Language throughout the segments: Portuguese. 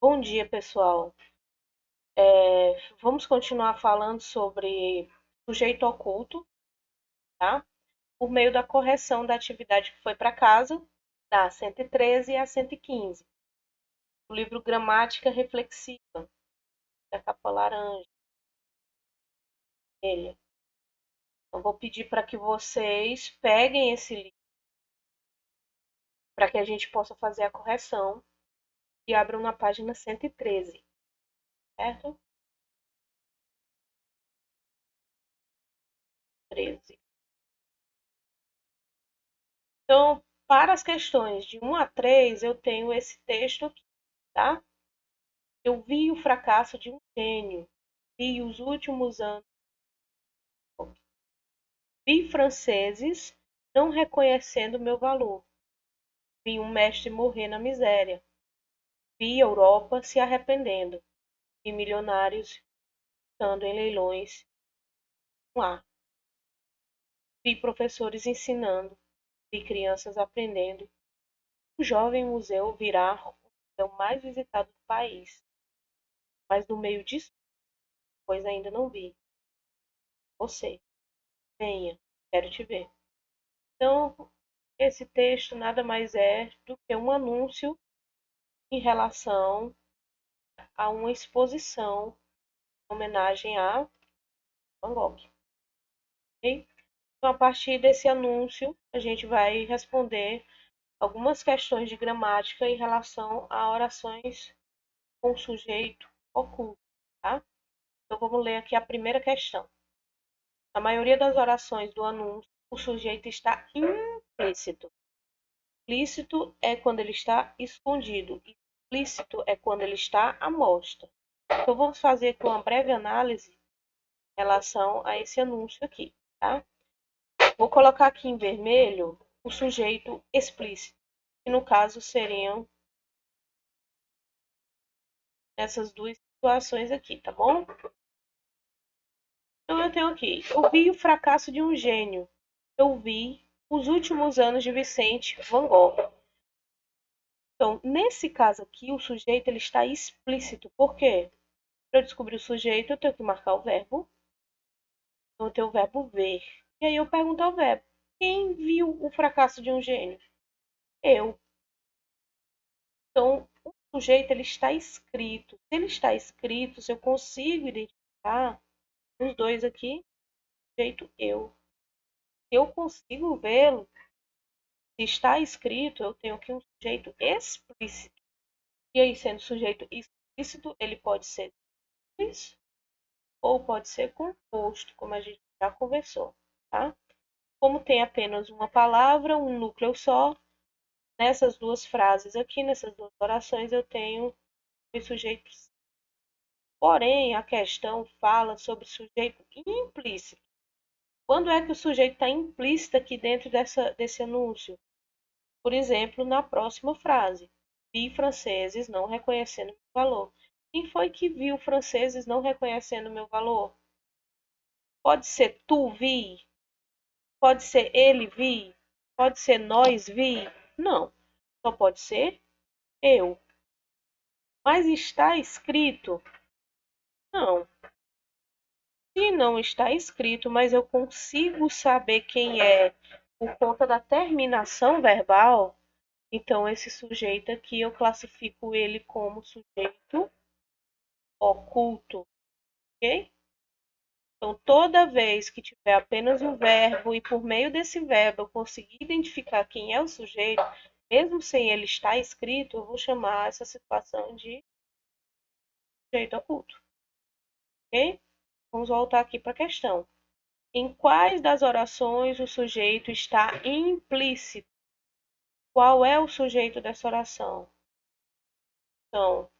Bom dia, pessoal. Vamos continuar falando sobre sujeito oculto, tá? Por meio da correção da atividade que foi para casa, da 113 a 115. O livro Gramática Reflexiva, da capa laranja. Ele. Eu vou pedir para que vocês peguem esse livro para que a gente possa fazer a correção e abram na página 113, certo? 13. Então, para as questões de 1 a 3, eu tenho esse texto aqui, tá? Eu vi o fracasso de um gênio, vi os últimos anos, vi franceses não reconhecendo meu valor, vi um mestre morrer na miséria, vi Europa se arrependendo, vi milionários estando em leilões lá, vi professores ensinando, vi crianças aprendendo. O jovem museu virá o museu mais visitado do país, mas no meio disso, pois ainda não vi. Você, venha, quero te ver. Então, esse texto nada mais é do que um anúncio em relação a uma exposição em homenagem a Van Gogh. Okay? Então, a partir desse anúncio, a gente vai responder algumas questões de gramática em relação a orações com sujeito oculto. Tá? Então, vamos ler aqui a primeira questão. Na maioria das orações do anúncio, o sujeito está implícito. Explícito é quando ele está escondido. Explícito é quando ele está à mostra. Então, vamos fazer aqui uma breve análise em relação a esse anúncio aqui, tá? Vou colocar aqui em vermelho o sujeito explícito, que no caso seriam essas duas situações aqui, tá bom? Então, eu tenho aqui, eu vi o fracasso de um gênio. Eu vi os últimos anos de Vicente Van Gogh. Então, nesse caso aqui, o sujeito ele está explícito. Por quê? Para eu descobrir o sujeito, eu tenho que marcar o verbo. Então, eu tenho o verbo ver. E aí eu pergunto ao verbo: quem viu o fracasso de um gênio? Eu. Então, o sujeito ele está escrito. Se ele está escrito, se eu consigo identificar os dois aqui, sujeito eu. Se eu consigo vê-lo, se está escrito, eu tenho aqui um sujeito explícito. E aí, sendo sujeito explícito, ele pode ser simples ou pode ser composto, como a gente já conversou, tá? Como tem apenas uma palavra, um núcleo só, nessas duas frases aqui, nessas duas orações, eu tenho os sujeitos. Porém, a questão fala sobre sujeito implícito. Quando é que o sujeito está implícito aqui dentro desse anúncio? Por exemplo, na próxima frase. Vi franceses não reconhecendo meu valor. Quem foi que viu franceses não reconhecendo meu valor? Pode ser tu vi? Pode ser ele vi? Pode ser nós vi? Não. Só pode ser eu. Mas está escrito? Não. Se não está escrito, mas eu consigo saber quem é por conta da terminação verbal, então esse sujeito aqui eu classifico ele como sujeito oculto, ok? Então, toda vez que tiver apenas um verbo e por meio desse verbo eu conseguir identificar quem é o sujeito, mesmo sem ele estar escrito, eu vou chamar essa situação de sujeito oculto, ok? Vamos voltar aqui para a questão. Em quais das orações o sujeito está implícito? Qual é o sujeito dessa oração? Então,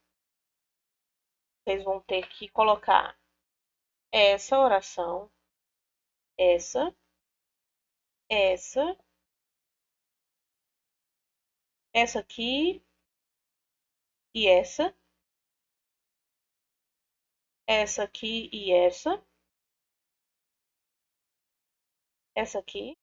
vocês vão ter que colocar essa oração, essa, essa aqui e essa aqui e essa aqui,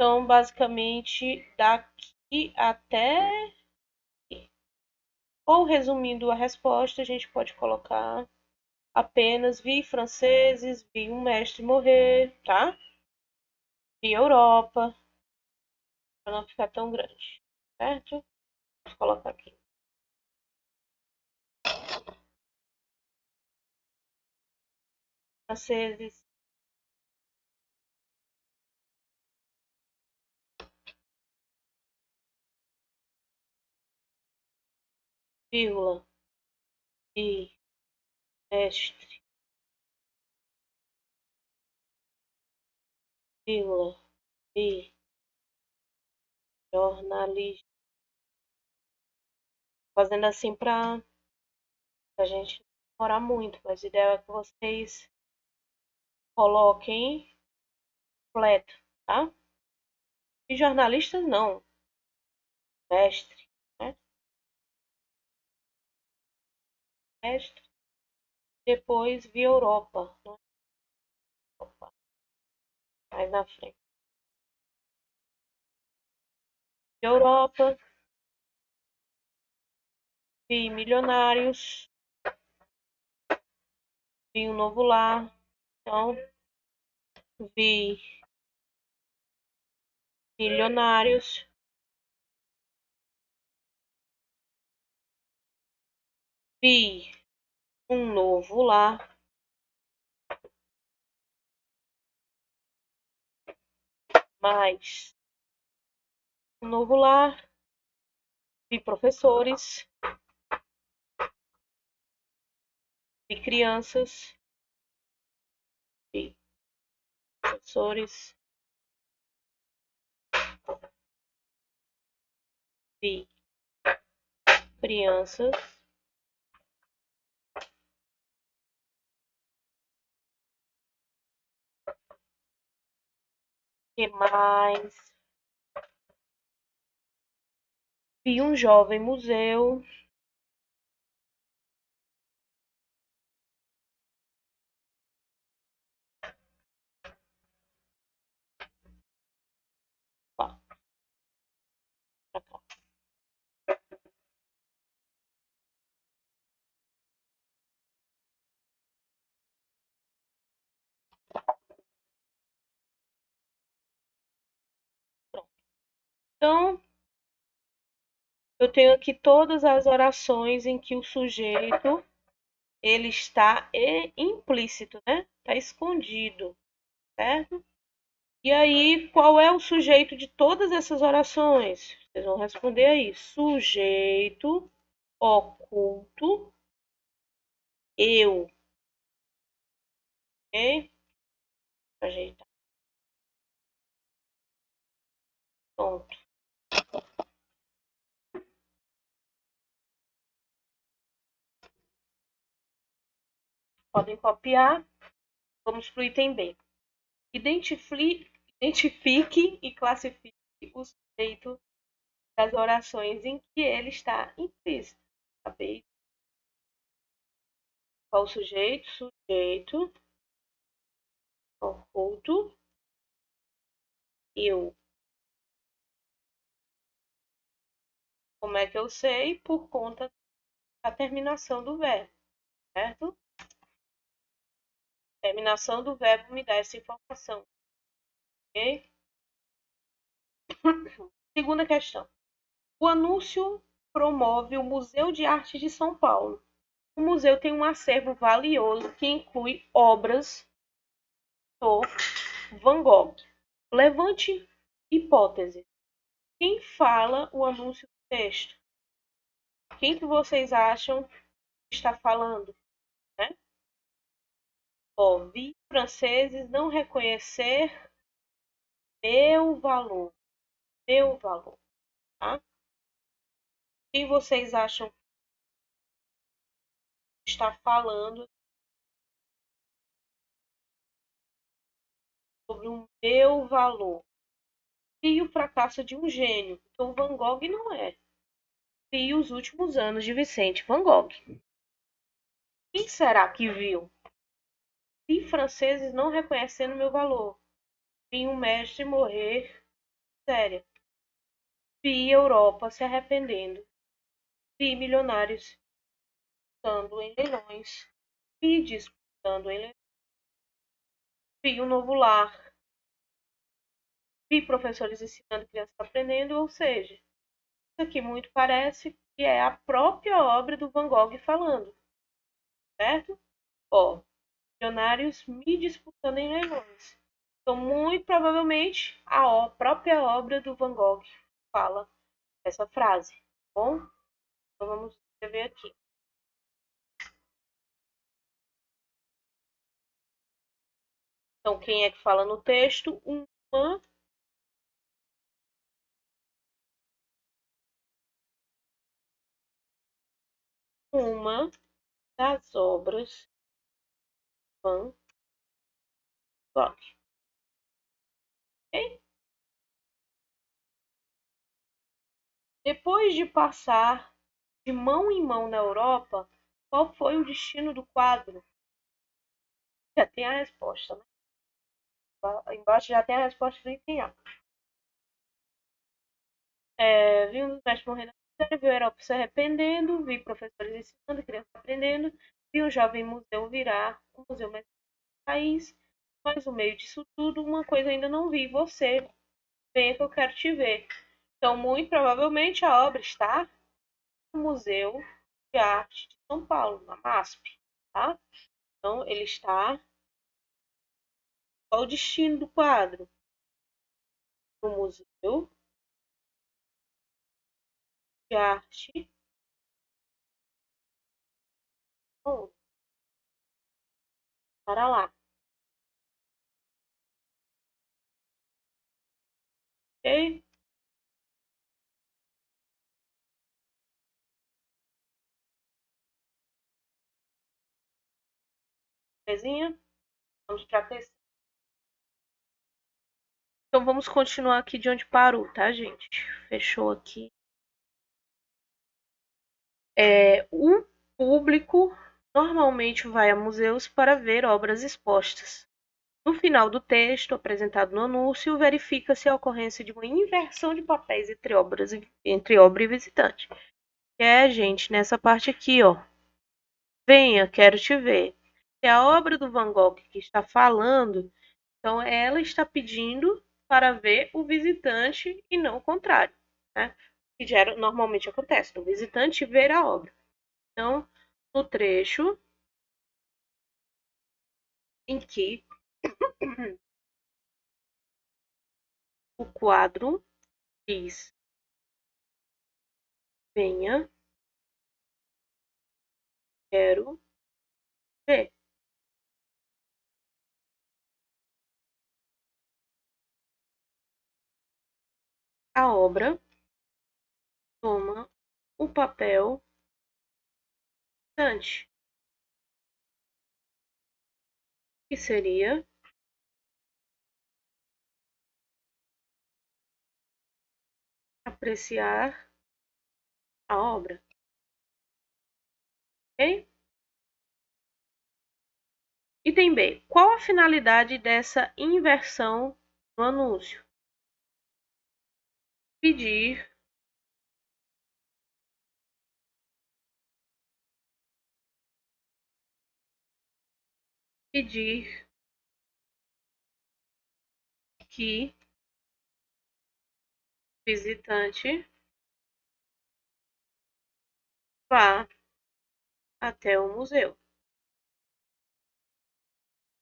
Então, basicamente, daqui até... Ou resumindo a resposta, a gente pode colocar apenas vi franceses, vi um mestre morrer, tá? Vi Europa, para não ficar tão grande, certo? Vou colocar aqui. Franceses, vírgula, vi mestre, vírgula, vi jornalista. Fazendo assim para a gente não demorar muito, mas a ideia é que vocês coloquem completo, tá? E jornalistas não, mestre, né? Mestre. Depois vi Europa, né? Opa, mais na frente. Vi Europa, vi Milionários, vi Um Novo Lar, então vi Milionários, vi Um Novo Lar, mais Um Novo Lar, vi Professores, vi Crianças, vi Professores, vi Crianças, que mais? Vi Um Jovem Museu, ó, pra cá. Pronto. Então, eu tenho aqui todas as orações em que o sujeito ele está implícito, né? Está escondido, certo? E aí, qual é o sujeito de todas essas orações? Vocês vão responder aí. Sujeito oculto, eu. Ok? Ajeitar. Pronto. Podem copiar. Vamos para o item B. Identifique e classifique o sujeito das orações em que ele está implícito. Saber qual o sujeito? Sujeito oculto, eu. Como é que eu sei? Por conta da terminação do verbo, certo? A terminação do verbo me dá essa informação, ok? Segunda questão. O anúncio promove o Museu de Arte de São Paulo. O museu tem um acervo valioso que inclui obras do Van Gogh. Levante hipótese. Quem fala o anúncio do texto? Quem que vocês acham que está falando? Né? Ó, vi franceses não reconhecer meu valor. Meu valor. Tá? Quem vocês acham que está falando sobre o meu valor? E o fracasso de um gênio. Então, Van Gogh não é. E os últimos anos de Vicente Van Gogh. Quem será que viu? Vi franceses não reconhecendo meu valor. Vi um mestre morrer miséria. Vi Europa se arrependendo. Vi milionários disputando em leilões. Vi disputando em leilões. Vi um novo lar. Vi professores ensinando crianças aprendendo, ou seja, isso aqui muito parece que é a própria obra do Van Gogh falando, certo? Ó, milionários me disputando em leilões. Então, muito provavelmente, a própria obra do Van Gogh fala essa frase, tá bom? Então, vamos escrever aqui. Então, quem é que fala no texto? Uma das obras Van Gogh. Okay? Depois de passar de mão em mão na Europa, qual foi o destino do quadro? Já tem a resposta, né? Embaixo já tem a resposta do item A. Vi um dos mestres morrendo na miséria, vi a Europa se arrependendo, vi professores ensinando, crianças aprendendo, vi um jovem museu virar um museu mais país, mas no meio disso tudo, uma coisa ainda não vi, você, venha que eu quero te ver. Então, muito provavelmente a obra está no Museu de Arte de São Paulo, na MASP, tá? Então, ele está... Qual o destino do quadro? No Museu de Arte. Bom, para lá. Ok? Belezinha? Vamos para a terceira. Então, vamos continuar aqui de onde parou, tá, gente? Fechou aqui. O público normalmente vai a museus para ver obras expostas. No final do texto apresentado no anúncio, verifica-se a ocorrência de uma inversão de papéis entre obra e visitante. Que é, gente, nessa parte aqui, ó. Venha, quero te ver. É a obra do Van Gogh que está falando, então ela está pedindo para ver o visitante e não o contrário, né? Que normalmente acontece, o visitante ver a obra. Então, no trecho em que o quadro diz: venha, quero ver. A obra toma o papel visitante, que seria apreciar a obra. Ok? Item B. Qual a finalidade dessa inversão no anúncio? Pedir que visitante vá até o museu. O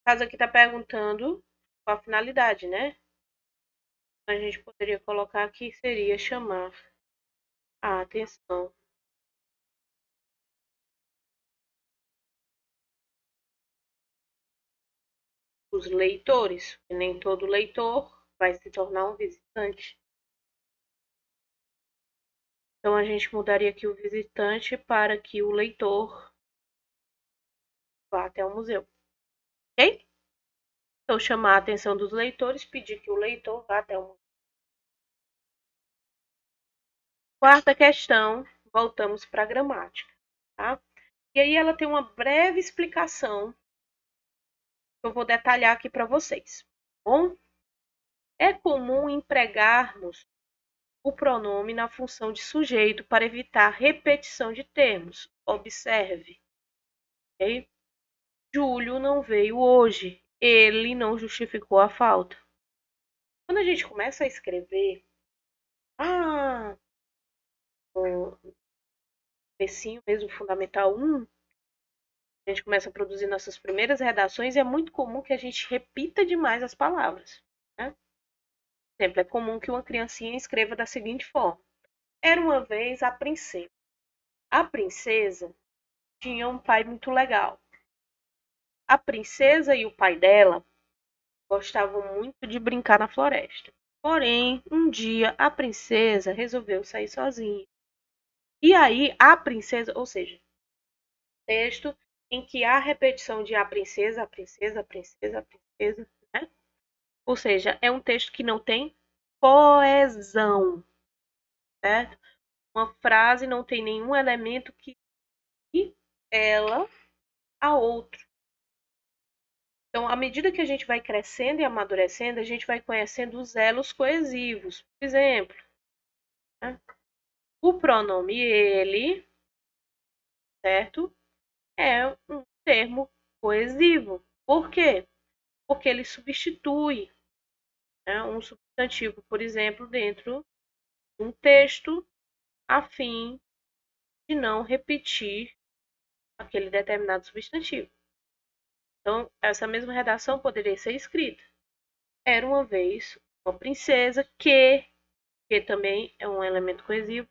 caso aqui está perguntando qual a finalidade, né? A gente poderia colocar aqui, seria chamar a atenção dos leitores, porque nem todo leitor vai se tornar um visitante. Então, a gente mudaria aqui o visitante para que o leitor vá até o museu. Ok? Então, chamar a atenção dos leitores, pedir que o leitor vá até o museu. Quarta questão, voltamos para a gramática, tá? E aí ela tem uma breve explicação que eu vou detalhar aqui para vocês, tá bom? É comum empregarmos o pronome na função de sujeito para evitar repetição de termos. Observe. Okay? Júlio não veio hoje. Ele não justificou a falta. Quando a gente começa a escrever, no comecinho mesmo, Fundamental 1, a gente começa a produzir nossas primeiras redações e é muito comum que a gente repita demais as palavras. Né? Por exemplo, é comum que uma criancinha escreva da seguinte forma. Era uma vez a princesa. A princesa tinha um pai muito legal. A princesa e o pai dela gostavam muito de brincar na floresta. Porém, um dia a princesa resolveu sair sozinha. E aí a princesa, ou seja, texto em que há repetição de a princesa, a princesa, a princesa, a princesa, né? Ou seja, é um texto que não tem coesão, certo? Uma frase não tem nenhum elemento que ela a outro. Então, à medida que a gente vai crescendo e amadurecendo, a gente vai conhecendo os elos coesivos. Por exemplo, né? O pronome ele, certo? É um termo coesivo. Por quê? Porque ele substitui, né, um substantivo, por exemplo, dentro de um texto, a fim de não repetir aquele determinado substantivo. Então, essa mesma redação poderia ser escrita. Era uma vez uma princesa que também é um elemento coesivo,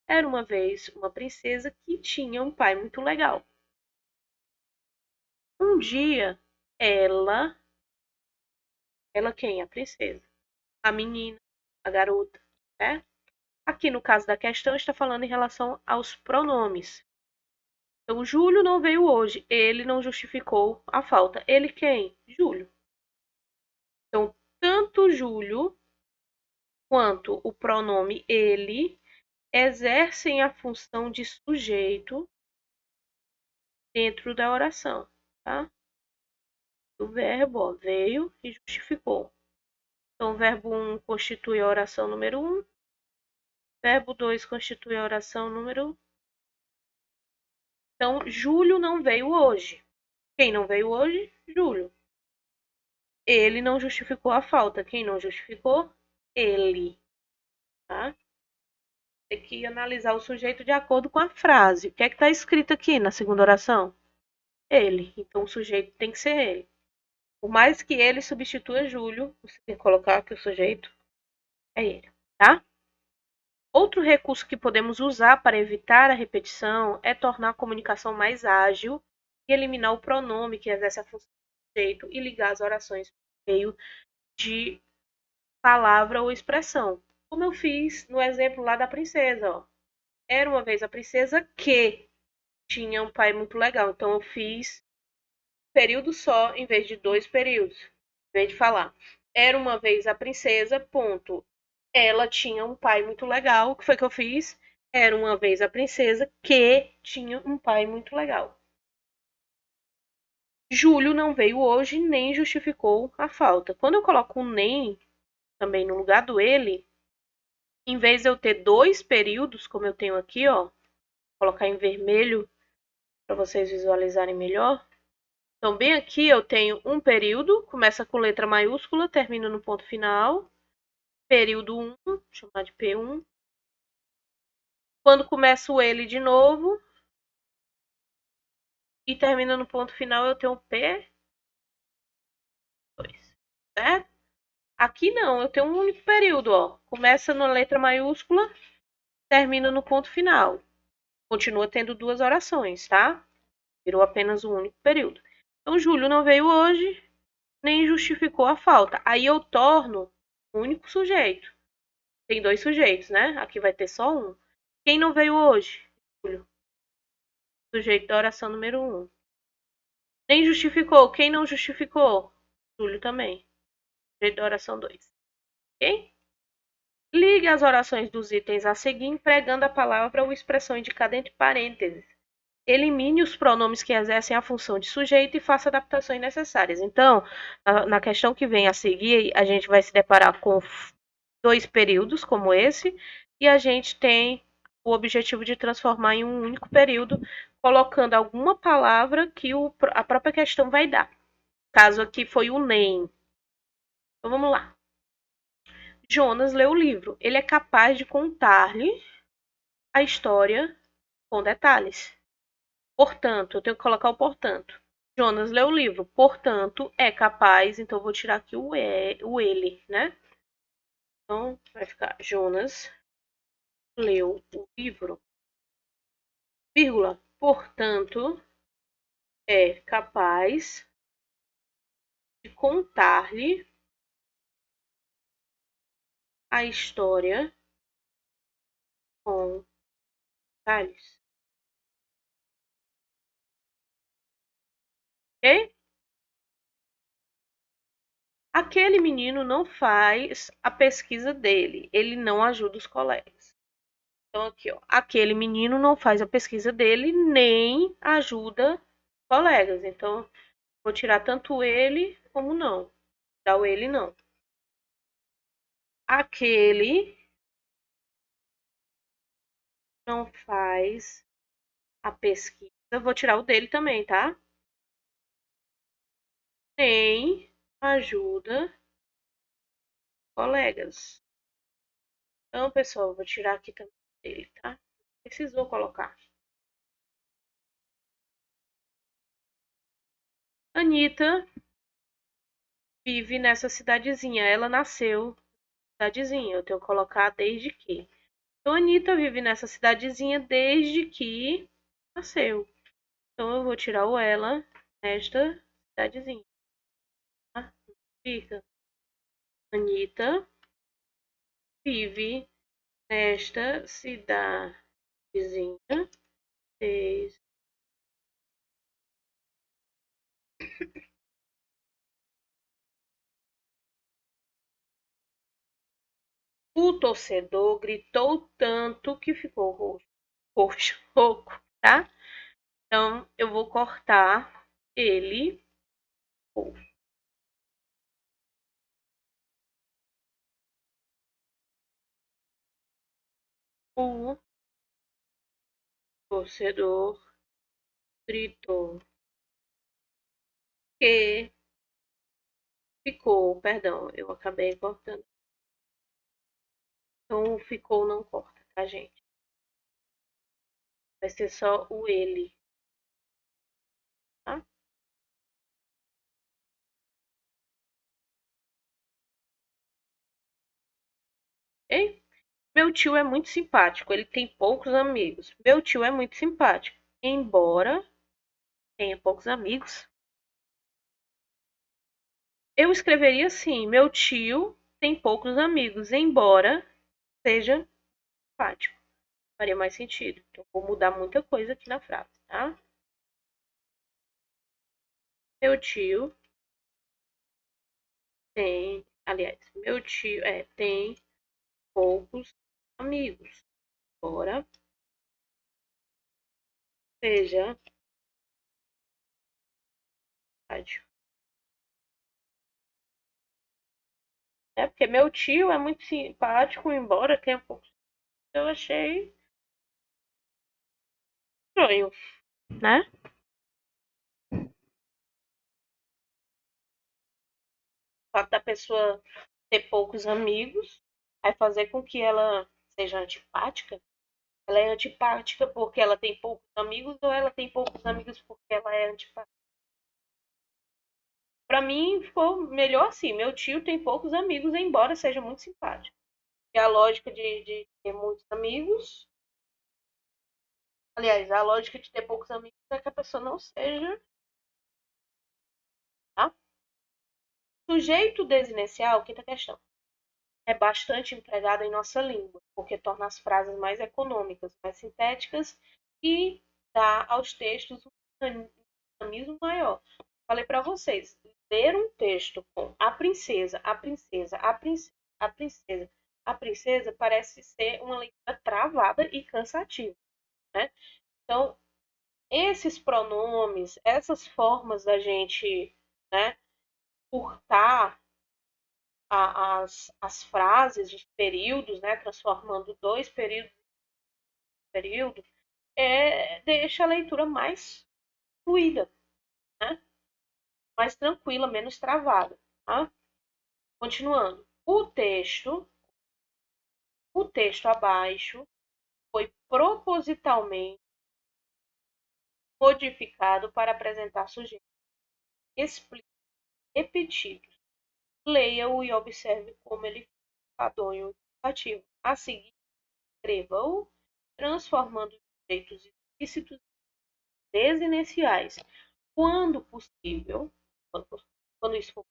era uma vez uma princesa que tinha um pai muito legal. Um dia, ela quem? A princesa. A menina, a garota, certo? Aqui no caso da questão está falando em relação aos pronomes. Então, Júlio não veio hoje. Ele não justificou a falta. Ele quem? Júlio. Então, tanto Júlio quanto o pronome ele exercem a função de sujeito dentro da oração, tá? O verbo ó, veio e justificou. Então, o verbo 1 constitui a oração número 1. Verbo 2 constitui a oração número. Então, Júlio não veio hoje. Quem não veio hoje? Júlio. Ele não justificou a falta. Quem não justificou? Ele. Tá? Tem que analisar o sujeito de acordo com a frase. O que é que está escrito aqui na segunda oração? Ele. Então, o sujeito tem que ser ele. Por mais que ele substitua Júlio, você tem que colocar que o sujeito é ele. Tá? Outro recurso que podemos usar para evitar a repetição é tornar a comunicação mais ágil e eliminar o pronome que exerce a função do sujeito e ligar as orações por meio de palavra ou expressão. Como eu fiz no exemplo lá da princesa. Ó. Era uma vez a princesa que tinha um pai muito legal. Então eu fiz período só em vez de 2 períodos. Em vez de falar. Era uma vez a princesa, ponto. Ela tinha um pai muito legal. O que foi que eu fiz? Era uma vez a princesa que tinha um pai muito legal. Júlio não veio hoje nem justificou a falta. Quando eu coloco um nem também no lugar do ele, em vez de eu ter 2 períodos, como eu tenho aqui, ó, vou colocar em vermelho para vocês visualizarem melhor. Então, bem aqui eu tenho um período, começa com letra maiúscula, termina no ponto final. Período 1, vou chamar de P1. Quando começa o ele de novo e termina no ponto final, eu tenho P2, certo? Aqui não, eu tenho um único período, ó. Começa na letra maiúscula, termina no ponto final. Continua tendo 2 orações, tá? Virou apenas um único período. Então, Júlio não veio hoje, nem justificou a falta. Aí eu torno um único sujeito. Tem 2 sujeitos, né? Aqui vai ter só um. Quem não veio hoje? Júlio. Sujeito da oração número 1. Nem justificou. Quem não justificou? Júlio também. Sujeito da oração 2. Ok? Ligue as orações dos itens a seguir empregando a palavra ou expressão indicada entre parênteses. elimine os pronomes que exercem a função de sujeito e faça adaptações necessárias. Então, na questão que vem a seguir, a gente vai se deparar com 2 períodos como esse, e a gente tem o objetivo de transformar em um único período, colocando alguma palavra que a própria questão vai dar. Caso aqui foi o nem. Então vamos lá. Jonas lê o livro. Ele é capaz de contar-lhe a história com detalhes. Portanto, eu tenho que colocar o portanto. Jonas lê o livro, portanto, é capaz. Então, eu vou tirar aqui o ele, né? Então, vai ficar Jonas leu o livro, vírgula, portanto, é capaz de contar-lhe a história com detalhes. Ok? Aquele menino não faz a pesquisa dele, ele não ajuda os colegas. Então, aqui, ó, aquele menino não faz a pesquisa dele, nem ajuda os colegas. Então, vou tirar tanto ele como não. Dá o ele não. Aquele não faz a pesquisa. Vou tirar o dele também, tá? Nem ajuda colegas. Então, pessoal, vou tirar aqui também dele, tá? Precisou colocar. Anitta vive nessa cidadezinha. Ela nasceu na cidadezinha. Eu tenho que colocar desde que. Então, Anitta vive nessa cidadezinha desde que nasceu. Então, eu vou tirar o ela nesta cidadezinha. Tá? Fica. Anitta vive nesta cidadezinha desde. O torcedor gritou tanto que ficou rouco, tá? Então, eu vou cortar ele. O torcedor gritou que ficou, perdão, eu acabei cortando. Então, ficou não corta, tá, gente? Vai ser só o ele, tá? Ok? Meu tio é muito simpático, ele tem poucos amigos. Meu tio é muito simpático, embora tenha poucos amigos. Eu escreveria assim: meu tio tem poucos amigos, embora seja simpático. Faria mais sentido. Então, vou mudar muita coisa aqui na frase, tá? Meu tio tem, aliás, meu tio tem poucos amigos, embora seja simpático. É porque meu tio é muito simpático, embora tenha poucos. Eu achei estranho, né? O fato da pessoa ter poucos amigos vai fazer com que ela seja antipática. Ela é antipática porque ela tem poucos amigos ou ela tem poucos amigos porque ela é antipática? Pra mim ficou melhor assim. Meu tio tem poucos amigos, embora seja muito simpático. E a lógica de ter muitos amigos. Aliás, a lógica de ter poucos amigos é que a pessoa não seja. Tá? Sujeito desinencial, quinta questão. É bastante empregado em nossa língua, porque torna as frases mais econômicas, mais sintéticas e dá aos textos um dinamismo maior. Falei para vocês, ler um texto com a princesa, a princesa, a princesa, a princesa, a princesa parece ser uma leitura travada e cansativa, né? Então, esses pronomes, essas formas da gente, né, curtar as frases, os períodos, né, transformando dois períodos em período, deixa a leitura mais fluida, né? Mais tranquila, menos travada. Tá? Continuando. O texto abaixo foi propositalmente modificado para apresentar sujeitos explícitos repetidos. Leia-o e observe como ele fica enfadonho e cansativo. A seguir, escreva-o, transformando os sujeitos explícitos em desiniciais, quando possível, quando isso for,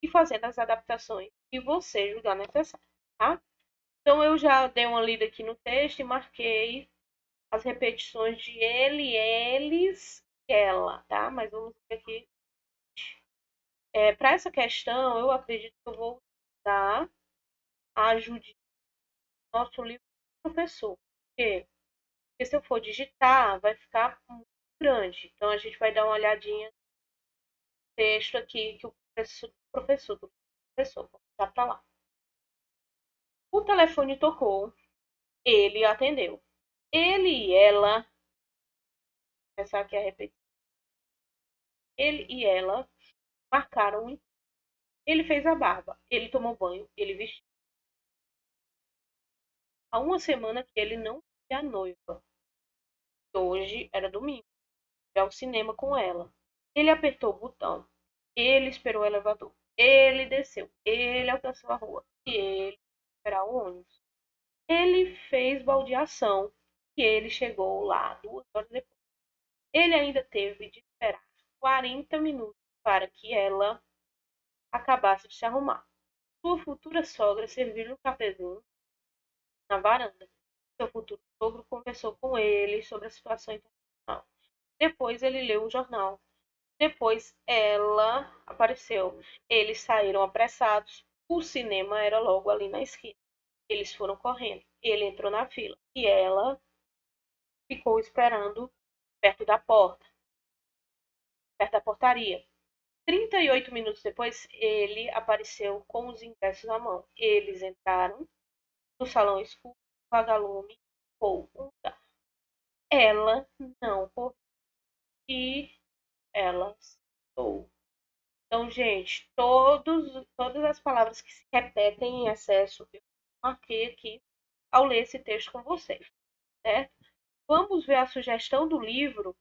e fazendo as adaptações que você julgar necessário. Tá? Então, eu já dei uma lida aqui no texto e marquei as repetições de ele, eles, ela, tá? Mas vamos ver aqui. Para essa questão, eu acredito que eu vou dar a ajuda do nosso livro do professor. Porque se eu for digitar, vai ficar muito grande. Então, a gente vai dar uma olhadinha no texto aqui que o professor vou dar para lá. O telefone tocou, ele atendeu. Ele e ela, vou começar aqui a repetir. Ele e ela marcaram. Ele fez a barba, ele tomou banho, ele vestiu. Há uma semana que ele não via a noiva. Hoje era domingo. Foi ao cinema com ela. Ele apertou o botão. Ele esperou o elevador. Ele desceu. Ele alcançou a rua. E ele esperou o ônibus. Ele fez baldeação. E ele chegou lá 2 horas depois. Ele ainda teve de esperar 40 minutos para que ela acabasse de se arrumar. Sua futura sogra serviu-lhe um cafezinho na varanda. Seu futuro sogro conversou com ele sobre a situação internacional. Depois ele leu o jornal. Depois ela apareceu. Eles saíram apressados. O cinema era logo ali na esquina. Eles foram correndo. Ele entrou na fila e ela ficou esperando perto da porta, perto da portaria. 38 minutos depois, ele apareceu com os ingressos na mão. Eles entraram no salão escuro, vagalume ou um lugar. Ela não correu e ela sentou. Então, gente, todas as palavras que se repetem em excesso, eu marquei aqui ao ler esse texto com vocês, certo? Vamos ver a sugestão do livro,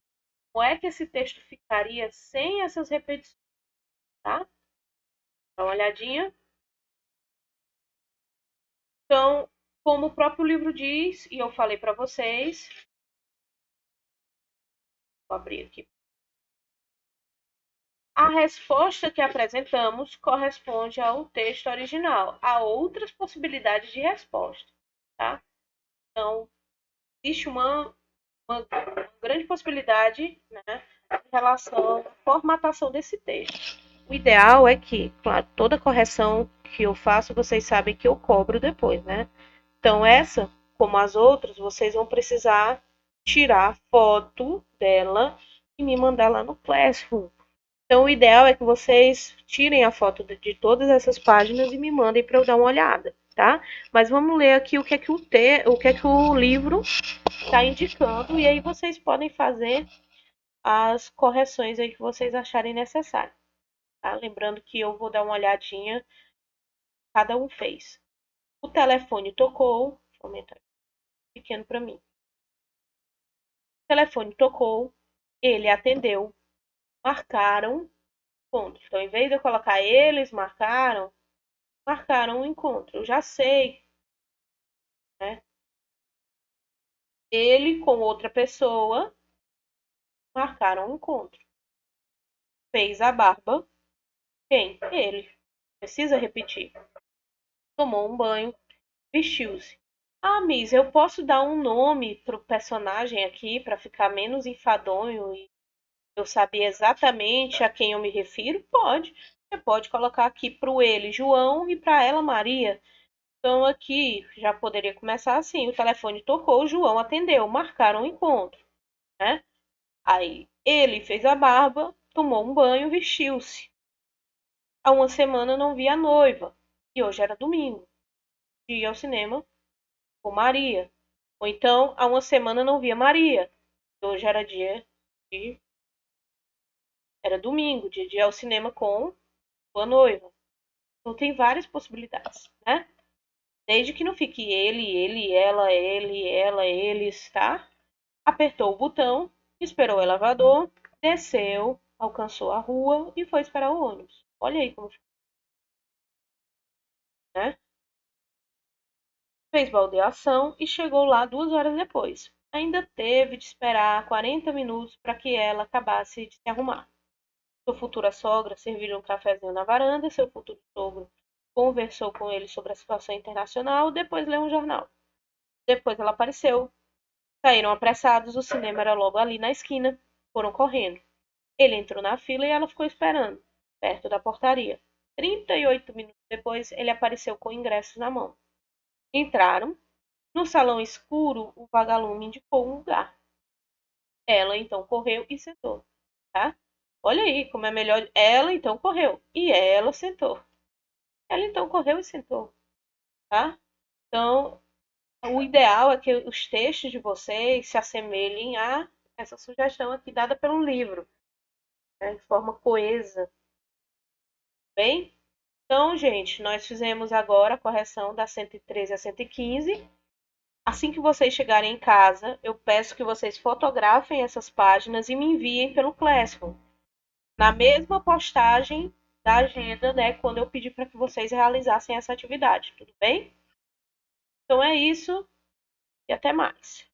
como é que esse texto ficaria sem essas repetições, tá? Dá uma olhadinha. Então, como o próprio livro diz, e eu falei para vocês, vou abrir aqui. A resposta que apresentamos corresponde ao texto original. Há outras possibilidades de resposta, tá? Então, existe uma grande possibilidade, né, em relação à formatação desse texto. O ideal é que, claro, toda correção que eu faço, vocês sabem que eu cobro depois, né? Então, essa, como as outras, vocês vão precisar tirar foto dela e me mandar lá no Classroom. Então, o ideal é que vocês tirem a foto de todas essas páginas e me mandem para eu dar uma olhada, tá? Mas vamos ler aqui o que é que o livro está indicando e aí vocês podem fazer as correções aí que vocês acharem necessário. Tá? Lembrando que eu vou dar uma olhadinha, cada um fez. O telefone tocou, deixa eu aumentar pequeno para mim. O telefone tocou, ele atendeu, marcaram encontro. Então, em vez de eu colocar eles marcaram um encontro. Eu já sei, né? Ele com outra pessoa marcaram um encontro. Fez a barba. Quem? Ele. Precisa repetir. Tomou um banho, vestiu-se. Ah, Miss, eu posso dar um nome pro personagem aqui para ficar menos enfadonho e eu saber exatamente a quem eu me refiro? Pode. Você pode colocar aqui pro ele João e para ela Maria. Então aqui já poderia começar assim: o telefone tocou, o João atendeu, marcaram um encontro, né? Aí ele fez a barba, tomou um banho, vestiu-se. Há uma semana não via a noiva. E hoje era domingo. Ia ao cinema com Maria. Ou então, há uma semana não via Maria. E hoje era dia de. Era domingo, dia de ir ao cinema com a noiva. Então tem várias possibilidades, né? Desde que não fique ele, ela, eles, tá? Apertou o botão, esperou o elevador, desceu, alcançou a rua e foi esperar o ônibus. Olha aí como ficou, né? Fez baldeação e chegou lá 2 horas depois. Ainda teve de esperar 40 minutos para que ela acabasse de se arrumar. Sua futura sogra serviu um cafezinho na varanda, seu futuro sogro conversou com ele sobre a situação internacional, depois leu um jornal. Depois ela apareceu. Saíram apressados, o cinema era logo ali na esquina. Foram correndo. Ele entrou na fila e ela ficou esperando, perto da portaria. 38 minutos depois, ele apareceu com ingressos na mão. Entraram. No salão escuro, o vagalume indicou um lugar. Ela então correu e sentou, tá? Olha aí como é melhor. Ela então correu e ela sentou. Ela então correu e sentou, tá? Então, o ideal é que os textos de vocês se assemelhem a essa sugestão aqui dada pelo livro, né, de forma coesa, bem? Então, gente, nós fizemos agora a correção da 113 a 115. Assim que vocês chegarem em casa, eu peço que vocês fotografem essas páginas e me enviem pelo Classroom, na mesma postagem da agenda, né, quando eu pedir para que vocês realizassem essa atividade, tudo bem? Então é isso e até mais.